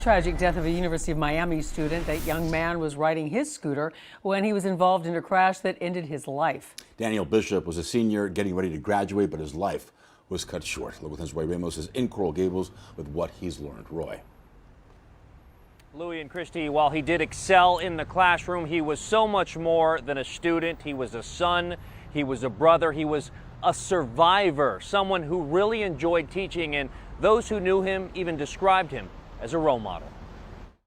Tragic death of a University of Miami student. That young man was riding his scooter when he was involved in a crash that ended his life. Daniel Bishop was a senior getting ready to graduate, but his life was cut short. Local 10's Roy Ramos is in Coral Gables with what he's learned. Roy. Louis and Christy, while he did excel in the classroom, he was so much more than a student. He was a son, he was a brother, he was a survivor, someone who really enjoyed teaching, and those who knew him even described him as a role model.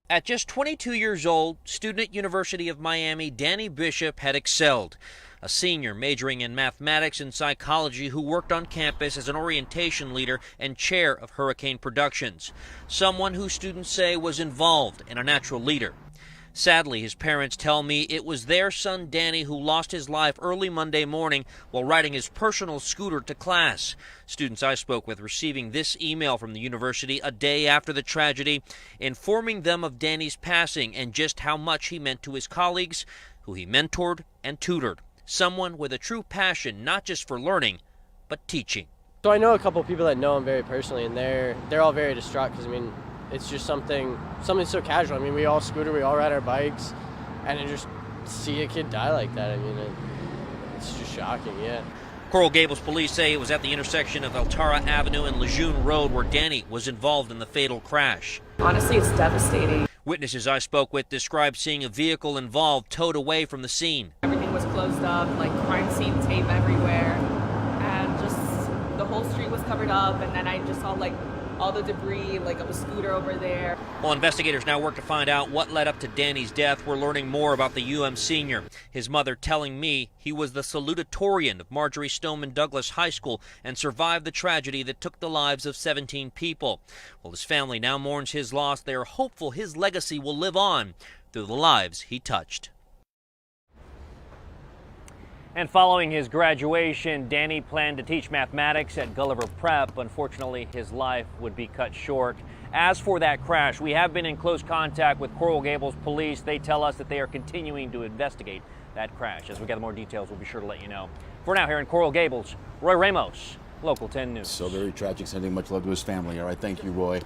At just 22 years old, student at University of Miami, Danny Bishop had excelled. A senior majoring in mathematics and psychology who worked on campus as an orientation leader and chair of Hurricane Productions. Someone who students say was involved and a natural leader. Sadly, his parents tell me it was their son Danny who lost his life early Monday morning while riding his personal scooter to class. Students I spoke with receiving this email from the university a day after the tragedy, informing them of Danny's passing and just how much he meant to his colleagues, who he mentored and tutored. Someone with a true passion not just for learning, but teaching. So I know a couple people that know him very personally, and they're all very distraught because, I mean, it's just something so casual. I mean, we all scooter, we all ride our bikes, and to just see a kid die like that, I mean, it's just shocking, yeah. Coral Gables police say it was at the intersection of Altara Avenue and Lejeune Road where Danny was involved in the fatal crash. Honestly, it's devastating. Witnesses I spoke with described seeing a vehicle involved towed away from the scene. Everything was closed up, like crime scene tape everywhere, and just the whole street was covered up, and then I just saw like all the debris, like of a scooter over there. While investigators now work to find out what led up to Danny's death, we're learning more about the UM senior. His mother telling me he was the salutatorian of Marjory Stoneman Douglas High School and survived the tragedy that took the lives of 17 people. While his family now mourns his loss, they are hopeful his legacy will live on through the lives he touched. And following his graduation, Danny planned to teach mathematics at Gulliver Prep. Unfortunately, his life would be cut short. As for that crash, we have been in close contact with Coral Gables police. They tell us that they are continuing to investigate that crash. As we gather more details, we'll be sure to let you know. For now, here in Coral Gables, Roy Ramos, Local 10 News. So very tragic, sending much love to his family. All right, thank you, Roy.